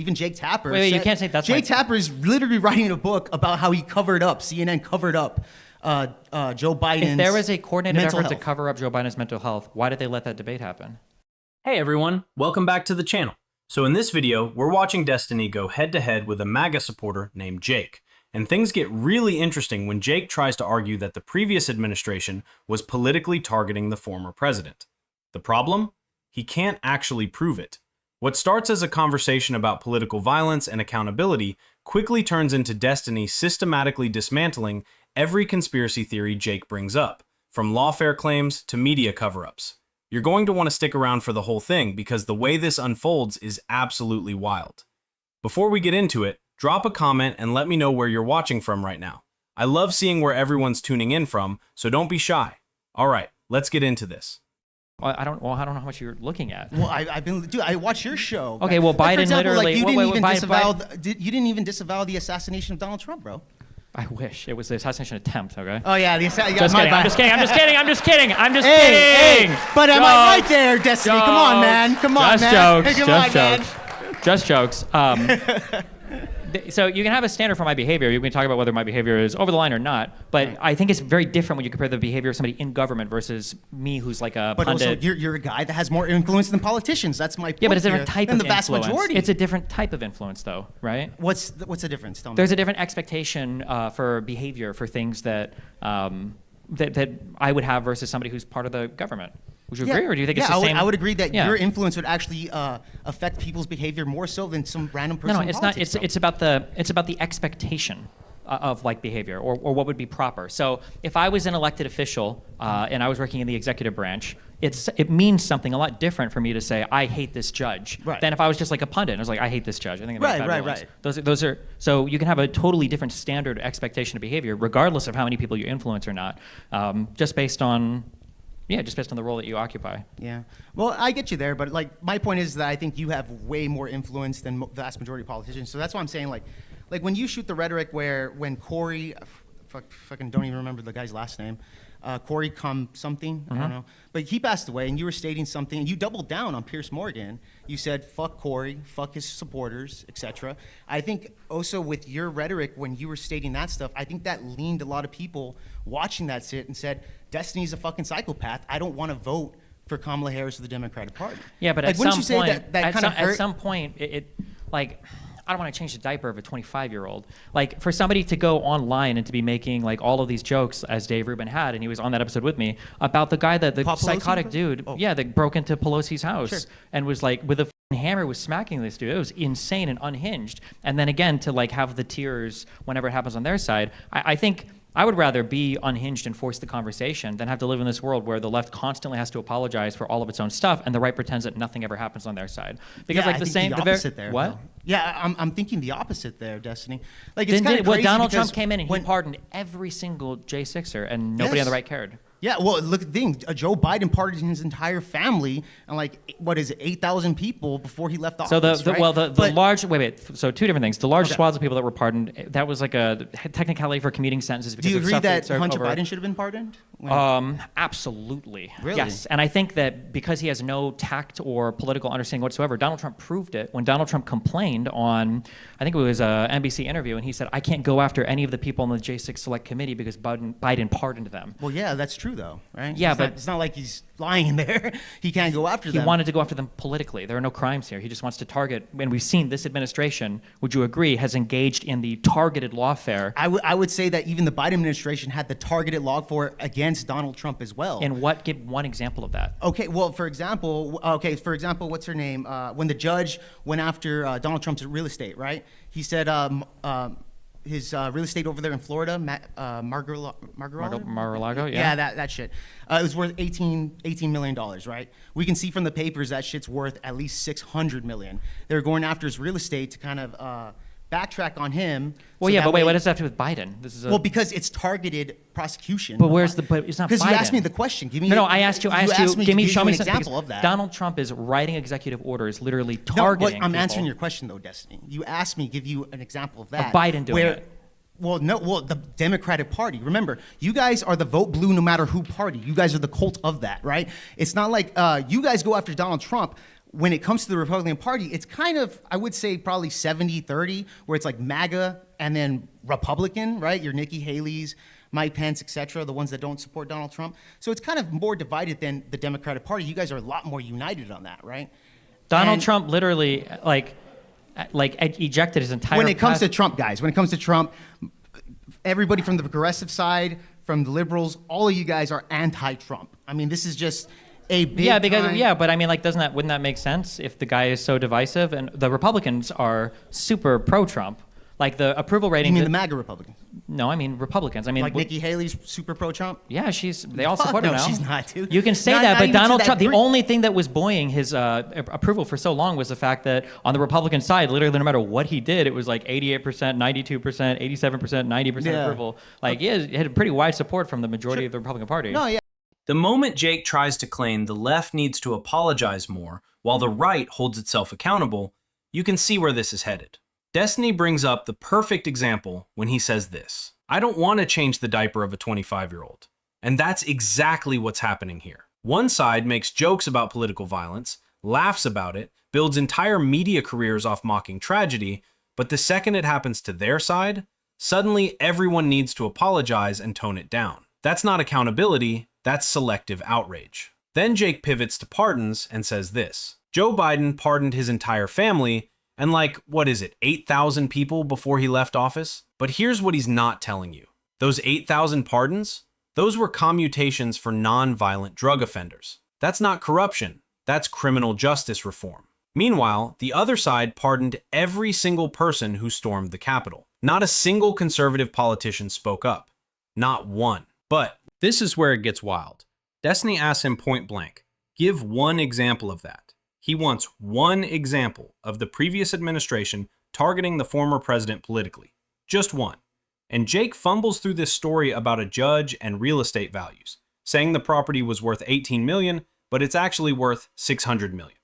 Even Jake Tapper. Wait, you can't say that's Jake Tapper is literally writing a book about how he covered up, CNN covered up Joe Biden's If there was a coordinated effort to health. cover up Joe Biden's mental health, why did they let that debate happen? Hey everyone, welcome back to the channel. So in this video, we're watching Destiny go head-to-head with a MAGA supporter named Jake. And things get really interesting when Jake tries to argue that the previous administration was politically targeting the former president. The problem? He can't actually prove it. What starts as a conversation about political violence and accountability quickly turns into Destiny systematically dismantling every conspiracy theory Jake brings up, from lawfare claims to media cover-ups. You're going to want to stick around for the whole thing because the way this unfolds is absolutely wild. Before we get into it, drop a comment and let me know where you're watching from right now. I love seeing where everyone's tuning in from, so don't be shy. All right, let's get into this. Well, I don't know how much you're looking at. Well, I watch your show. Okay, well, Like, for Biden example, literally- you wait, didn't wait, even Biden- disavow. You didn't even disavow the assassination of Donald Trump, bro. I wish it was the assassination attempt. Okay. Oh yeah, Just kidding. I'm just kidding. I'm just kidding. I'm just kidding. I'm just kidding. But am I right Jokes. there, Destiny? Come on, man. Come on, Just man. jokes. Come Just on, jokes. Just jokes. So you can have a standard for my behavior. You can talk about whether my behavior is over the line or not. But I think it's very different when you compare the behavior of somebody in government versus me, who's like a But pundit. also, you're a guy that has more influence than politicians. That's my point. Yeah, but it's a different here, type than of the vast influence. majority. It's a different type of influence, though, right? What's the difference? Tell me. There's a different expectation for behavior for things that that I would have versus somebody who's part of the government. Would you agree, or do you think it's the same? I would agree that Yeah. your influence would actually affect people's behavior more so than some random person. No, in it's not. politics, It's about the expectation of like behavior or what would be proper. So if I was an elected official and I was working in the executive branch, it means something a lot different for me to say I hate this judge than if I was just like a pundit and I was like I hate this judge. I think it makes bad rulings. Those are so you can have a totally different standard expectation of behavior regardless of how many people you influence or not, just based on the role that you occupy. Yeah. Well, I get you there, but like my point is that I think you have way more influence than the vast majority of politicians. So that's why I'm saying like when you shoot the rhetoric when Corey, fucking don't even remember the guy's last name, Corey something, I don't know, but he passed away and you were stating something and you doubled down on Pierce Morgan. You said fuck Corey, fuck his supporters, etc. I think also with your rhetoric when you were stating that stuff, I think that leaned a lot of people watching that sit and said, Destiny's a fucking psychopath. I don't want to vote for Kamala Harris or the Democratic Party. Yeah, but like, at wouldn't some you say point, that kind of hurt? At some point, it like. I don't want to change the diaper of a 25-year-old. Like for somebody to go online and to be making like all of these jokes, as Dave Rubin had, and he was on that episode with me, about the guy the psychotic dude, that broke into Pelosi's house and was like with a hammer was smacking this dude. It was insane and unhinged. And then again to like have the tears whenever it happens on their side. I think I would rather be unhinged and force the conversation than have to live in this world where the left constantly has to apologize for all of its own stuff and the right pretends that nothing ever happens on their side. Because like I the think same, the opposite there. What? Though. Yeah, I'm thinking the opposite there, Destiny. Like it's kind of crazy Donald because Trump came in and he pardoned every single J6er and nobody Yes. on the right cared. Yeah, well, look at the thing. Joe Biden pardoned his entire family and like, what is it, 8,000 people before he left office, So the large, so two different things. The large Okay. swaths of people that were pardoned, that was like a technicality for commuting sentences. Because Do you of agree stuff that that's Hunter over. Biden should have been pardoned? Absolutely. Really? Yes. And I think that because he has no tact or political understanding whatsoever, Donald Trump proved it when Donald Trump complained on, I think it was an NBC interview, and he said, I can't go after any of the people on the J6 Select Committee because Biden pardoned them. Well, yeah, that's true though, right? Yeah, it's not like he's lying there. He can't go after them. He wanted to go after them politically. There are no crimes here. He just wants to target, and we've seen this administration, would you agree, has engaged in the targeted lawfare. I would say that even the Biden administration had the targeted lawfare against Donald Trump as well. And give one example of that? Okay, well, for example, what's her name? When the judge went after Donald Trump's real estate, right? He said his real estate over there in Florida, Mar-a-Lago, yeah. Yeah, that shit. It was worth $18 million, right? We can see from the papers that shit's worth at least $600 million. They're going after his real estate to kind of backtrack on him. Well, yeah, but wait, what does that have to do with Biden? This is because it's targeted prosecution. But but it's not Biden. Because you asked me the question. Give me. No, I asked you. Show me an example of that. Donald Trump is writing executive orders, literally targeting. I'm people. answering your question though, Destiny. You asked me, give you an example of that. Of Biden doing it. Well, the Democratic Party. Remember, you guys are the vote blue no matter who party. You guys are the cult of that, right? It's not like you guys go after Donald Trump. when it comes to the Republican Party, it's kind of, I would say probably 70-30, where it's like MAGA and then Republican, right? Your Nikki Haley's, Mike Pence, et cetera, the ones that don't support Donald Trump. So it's kind of more divided than the Democratic Party. You guys are a lot more united on that, right? Donald Trump literally like ejected his entire. When it comes to Trump, guys, when it comes to Trump, everybody from the progressive side, from the liberals, all of you guys are anti-Trump. I mean, this is just a big but I mean, like, wouldn't that make sense if the guy is so divisive? And the Republicans are super pro-Trump. Like the approval rating. You mean the MAGA Republicans? No, I mean Republicans. I mean, like Nikki Haley's super pro-Trump. Yeah, they all support her now. No, she's not, dude. You can say Not that, but even Donald to that Trump. The degree. only thing that was buoying his approval for so long was the fact that on the Republican side, literally no matter what he did, it was like 88%, 92%, 87%, 90% approval. Like, yeah, it had pretty wide support from the majority of the Republican Party. No, yeah. The moment Jake tries to claim the left needs to apologize more while the right holds itself accountable, you can see where this is headed. Destiny brings up the perfect example when he says this: I don't want to change the diaper of a 25-year-old. And that's exactly what's happening here. One side makes jokes about political violence, laughs about it, builds entire media careers off mocking tragedy, but the second it happens to their side, suddenly everyone needs to apologize and tone it down. That's not accountability, that's selective outrage. Then Jake pivots to pardons and says this: Joe Biden pardoned his entire family, and like, what is it, 8,000 people before he left office? But here's what he's not telling you. Those 8,000 pardons, those were commutations for non-violent drug offenders. That's not corruption, that's criminal justice reform. Meanwhile, the other side pardoned every single person who stormed the Capitol. Not a single conservative politician spoke up. Not one. But this is where it gets wild. Destiny asks him point blank, give one example of that. He wants one example of the previous administration targeting the former president politically. Just one. And Jake fumbles through this story about a judge and real estate values, saying the property was worth $18 million, but it's actually worth $600 million.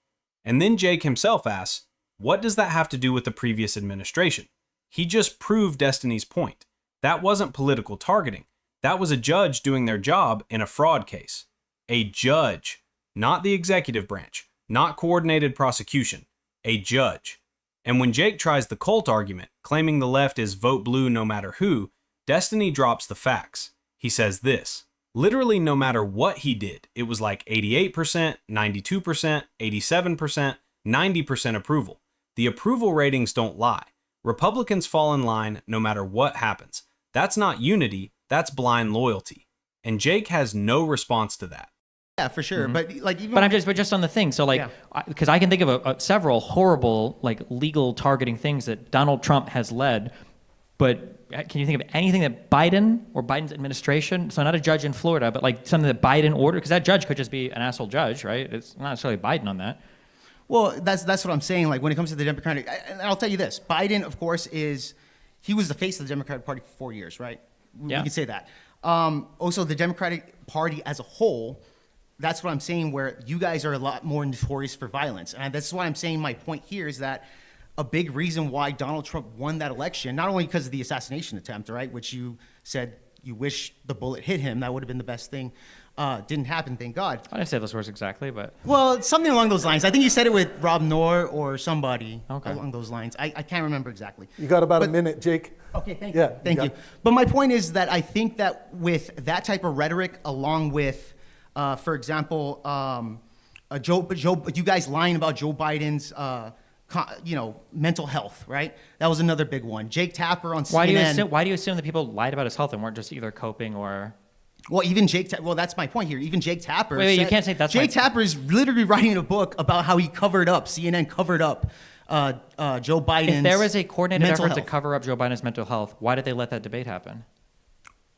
And then Jake himself asks, what does that have to do with the previous administration? He just proved Destiny's point. That wasn't political targeting. That was a judge doing their job in a fraud case. A judge, not the executive branch. Not coordinated prosecution, a judge. And when Jake tries the cult argument, claiming the left is vote blue no matter who, Destiny drops the facts. He says this: literally no matter what he did, it was like 88%, 92%, 87%, 90% approval. The approval ratings don't lie. Republicans fall in line no matter what happens. That's not unity, that's blind loyalty. And Jake has no response to that. Yeah, for sure. Mm-hmm. But like, even But just on the thing. So like, because I can think of several horrible like legal targeting things that Donald Trump has led. But can you think of anything that Biden or Biden's administration? So not a judge in Florida, but like something that Biden ordered, because that judge could just be an asshole judge, right? It's not necessarily Biden on that. Well, that's what I'm saying. Like when it comes to the Democratic, and I'll tell you this: Biden, of course, he was the face of the Democratic Party for 4 years, right? Yeah. We can say that. Also, the Democratic Party as a whole. That's what I'm saying, where you guys are a lot more notorious for violence. And that's why I'm saying my point here is that a big reason why Donald Trump won that election, not only because of the assassination attempt, right, which you said you wish the bullet hit him, that would have been the best thing. Didn't happen, thank God. I didn't say those words exactly, but... Well, something along those lines. I think you said it with Rob Noor or somebody along those lines. I can't remember exactly. You got about a minute, Jake. Okay, thank you. Thank you. But my point is that I think that with that type of rhetoric, along with... for example, you guys lying about Joe Biden's, mental health, right? That was another big one. Jake Tapper on CNN. Why do you assume that people lied about his health and weren't just either coping or? Well, even well, that's my point here. Even Jake Tapper. Wait, you can't say that's. Jake Tapper is literally writing a book about how he covered up. CNN covered up Joe Biden's. If there was a coordinated effort to health. cover up Joe Biden's mental health, why did they let that debate happen?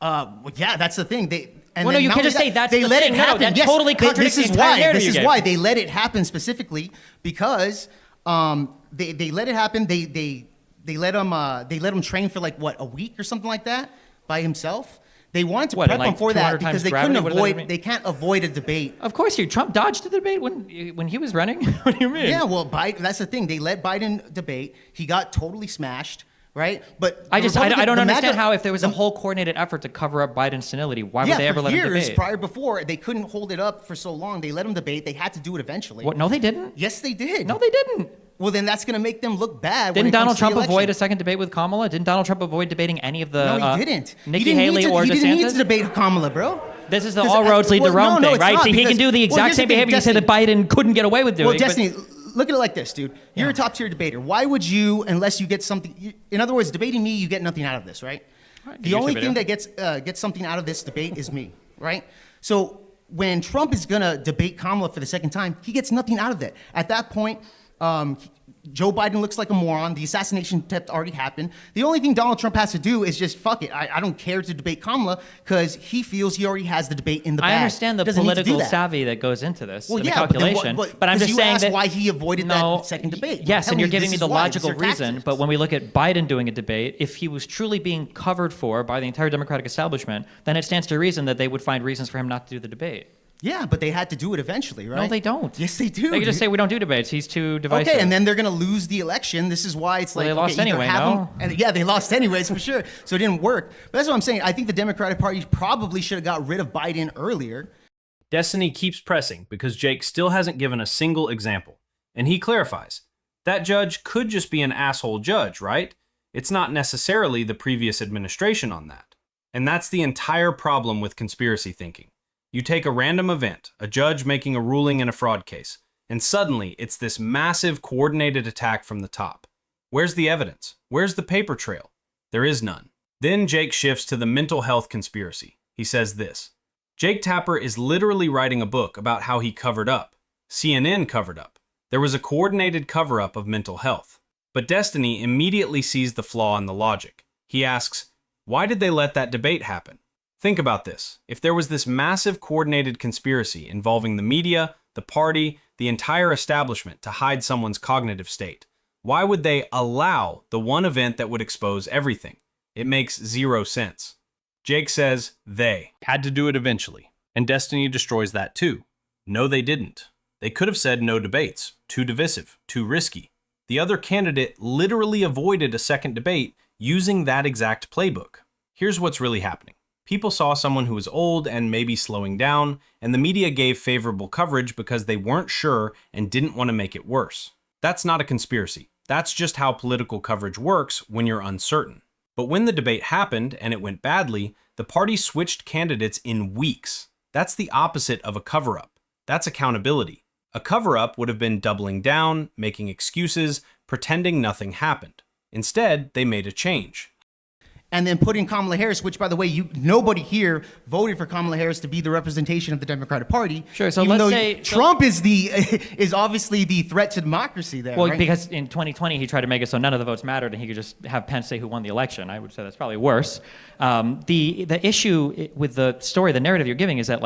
Well, yeah, that's the thing. No, you can't just say that's the let thing. it happen. No, that totally contradicts the entire narrative This you is gave. why they let it happen specifically because they let it happen. They let him train for like what, a week or something like that by himself. They wanted to prep him for that because they couldn't avoid. They can't avoid a debate. Of course, Trump dodged the debate when he was running. What do you mean? Yeah, well, that's the thing. They let Biden debate. He got totally smashed. right? But I don't understand MAGA, how if there was a whole coordinated effort to cover up Biden's senility, why would they ever let him debate? Years prior before, they couldn't hold it up for so long. They let him debate. They had to do it eventually. What? No, they didn't. Yes, they did. No, they didn't. Well, then that's going to make them look bad. Didn't Donald Trump avoid avoid a second debate with Kamala? Didn't Donald Trump avoid debating any of the No, he didn't. Nikki Haley or DeSantis? He didn't need to debate Kamala, bro. This is the all roads lead to Rome thing, right? See, he can do the exact same behavior you say that Biden couldn't get away with doing. Well, Destiny, look at it like this, dude. You're a top tier debater. Why would you, unless you get something? In other words, debating me, you get nothing out of this, right? The only thing that gets something out of this debate is me, right? So when Trump is gonna debate Kamala for the second time, he gets nothing out of that. At that point, Joe Biden looks like a moron. The assassination attempt already happened. The only thing Donald Trump has to do is just fuck it. I don't care to debate Kamala because he feels he already has the debate in the bag. I understand the political savvy that goes into this, the calculation. But I'm just saying that why he avoided that second debate. Yes, and you're giving me the logical reason. But when we look at Biden doing a debate, if he was truly being covered for by the entire Democratic establishment, then it stands to reason that they would find reasons for him not to do the debate. Yeah, but they had to do it eventually, right? No, they don't. Yes, they do. They can just say we don't do debates. He's too divisive. Okay, and then they're going to lose the election. This is why it's they lost anyway, no? And yeah, they lost anyways, for sure. So it didn't work. But that's what I'm saying. I think the Democratic Party probably should have got rid of Biden earlier. Destiny keeps pressing because Jake still hasn't given a single example. And he clarifies, that judge could just be an asshole judge, right? It's not necessarily the previous administration on that. And that's the entire problem with conspiracy thinking. You take a random event, a judge making a ruling in a fraud case, and suddenly it's this massive coordinated attack from the top. Where's the evidence? Where's the paper trail? There is none. Then Jake shifts to the mental health conspiracy. He says this, Jake Tapper is literally writing a book about how he covered up. CNN covered up. There was a coordinated cover-up of mental health. But Destiny immediately sees the flaw in the logic. He asks, why did they let that debate happen? Think about this. If there was this massive coordinated conspiracy involving the media, the party, the entire establishment to hide someone's cognitive state, why would they allow the one event that would expose everything? It makes zero sense. Jake says they had to do it eventually, and Destiny destroys that too. No, they didn't. They could have said no debates, too divisive, too risky. The other candidate literally avoided a second debate using that exact playbook. Here's what's really happening. People saw someone who was old and maybe slowing down, and the media gave favorable coverage because they weren't sure and didn't want to make it worse. That's not a conspiracy. That's just how political coverage works when you're uncertain. But when the debate happened and it went badly, the party switched candidates in weeks. That's the opposite of a cover-up. That's accountability. A cover-up would have been doubling down, making excuses, pretending nothing happened. Instead, they made a change. And then putting Kamala Harris, which, by the way, nobody here voted for Kamala Harris to be the representation of the Democratic Party. Sure. So let's say Trump is obviously the threat to democracy there. Well, right? because in 2020 he tried to make it so none of the votes mattered, and he could just have Pence say who won the election. I would say that's probably worse. The issue with the story, the narrative you're giving, is that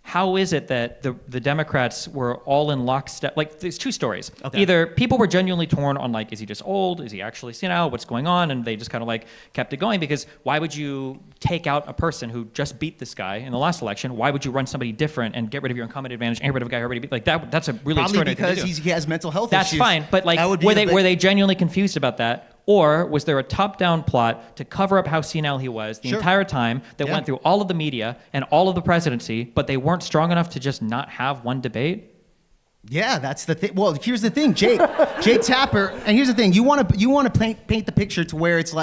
how is it that the Democrats were all in lockstep? There's two stories. Okay. Either people were genuinely torn on, is he just old? Is he actually senile? What's going on? And they just kind of kept it going, because why would you take out a person who just beat this guy in the last election? Why would you run somebody different and get rid of your incumbent advantage and get rid of a guy who already beat? That's a really extraordinary thing to do. Probably because he has mental health issues. That's fine, but were they genuinely confused about that? Or was there a top-down plot to cover up how senile he was the entire time that went through all of the media and all of the presidency, but they weren't strong enough to just not have one debate? Yeah, that's the thing. Well, here's the thing, Jake Tapper, and here's the thing. You want to paint the picture to where it's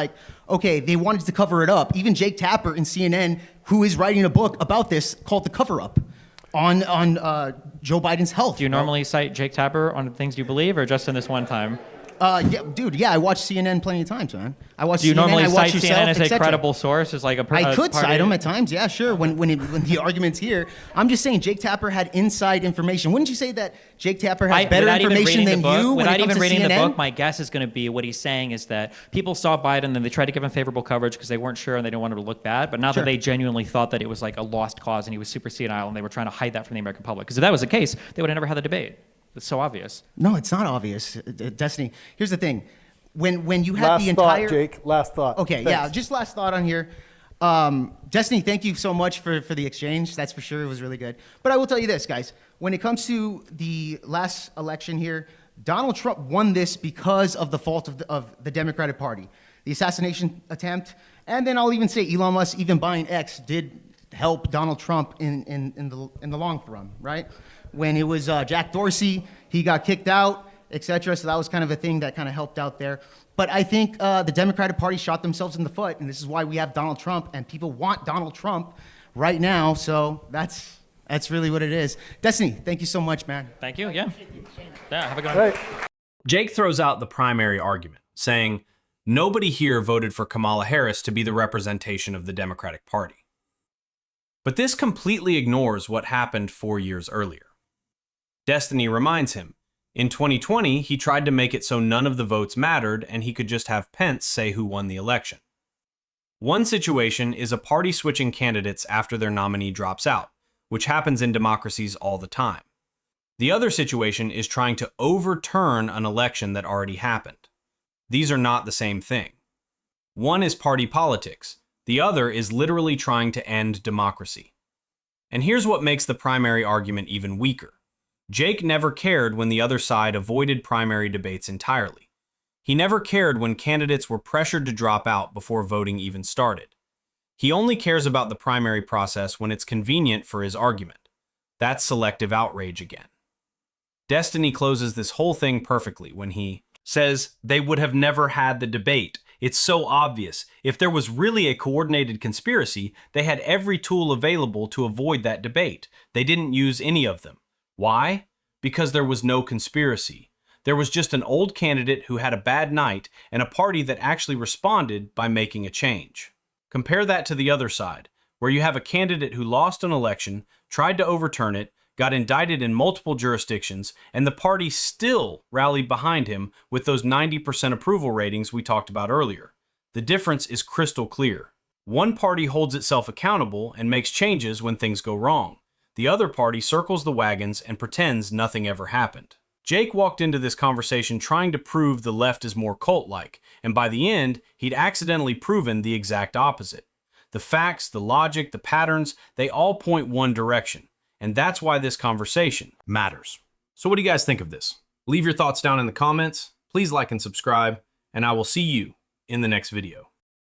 okay, they wanted to cover it up. Even Jake Tapper in CNN, who is writing a book about this called The Cover-Up on Joe Biden's health. Do you normally cite Jake Tapper on things you believe, or just in this one time? Yeah, dude. Yeah, I watch CNN plenty of times, man. I watch. Do you CNN, normally I watch cite yourself, CNN as a credible source? As I could cite them at times. Yeah, sure. When the argument's here, I'm just saying Jake Tapper had inside information. Wouldn't you say that Jake Tapper has better information than you? Without even reading the book, my guess is going to be what he's saying is that people saw Biden and they tried to give him favorable coverage because they weren't sure and they didn't want him to look bad, but not that they genuinely thought that it was a lost cause and he was super senile and they were trying to hide that from the American public. Because if that was the case, they would have never had the debate. It's so obvious. No, it's not obvious. Destiny. Here's the thing. When you have the entire Jake, last thought. Okay, Thanks. yeah, just last thought on here. Destiny, thank you so much for the exchange. That's for sure. It was really good. But I will tell you this, guys. When it comes to the last election here, Donald Trump won this because of the fault of the Democratic Party. the assassination attempt, and then I'll even say Elon Musk even buying X did help Donald Trump in the long run, right? When it was Jack Dorsey, he got kicked out, etc. So that was kind of a thing that kind of helped out there. But I think the Democratic Party shot themselves in the foot, and this is why we have Donald Trump, and people want Donald Trump right now. So that's really what it is. Destiny, thank you so much, man. Thank you. Yeah. Yeah. Have a good one. Jake throws out the primary argument, saying, nobody here voted for Kamala Harris to be the representation of the Democratic Party. But this completely ignores what happened 4 years earlier. Destiny reminds him, in 2020, he tried to make it so none of the votes mattered and he could just have Pence say who won the election. One situation is a party switching candidates after their nominee drops out, which happens in democracies all the time. The other situation is trying to overturn an election that already happened. These are not the same thing. One is party politics. The other is literally trying to end democracy. And here's what makes the primary argument even weaker. Jake never cared when the other side avoided primary debates entirely. He never cared when candidates were pressured to drop out before voting even started. He only cares about the primary process when it's convenient for his argument. That's selective outrage again. Destiny closes this whole thing perfectly when he says they would have never had the debate. It's so obvious. If there was really a coordinated conspiracy, they had every tool available to avoid that debate. They didn't use any of them. Why? Because there was no conspiracy. There was just an old candidate who had a bad night and a party that actually responded by making a change. Compare that to the other side, where you have a candidate who lost an election, tried to overturn it, got indicted in multiple jurisdictions, and the party still rallied behind him with those 90% approval ratings we talked about earlier. The difference is crystal clear. One party holds itself accountable and makes changes when things go wrong. The other party circles the wagons and pretends nothing ever happened. Jake walked into this conversation trying to prove the left is more cult-like, and by the end, he'd accidentally proven the exact opposite. The facts, the logic, the patterns, they all point one direction. And that's why this conversation matters. So what do you guys think of this? Leave your thoughts down in the comments. Please like and subscribe, and I will see you in the next video.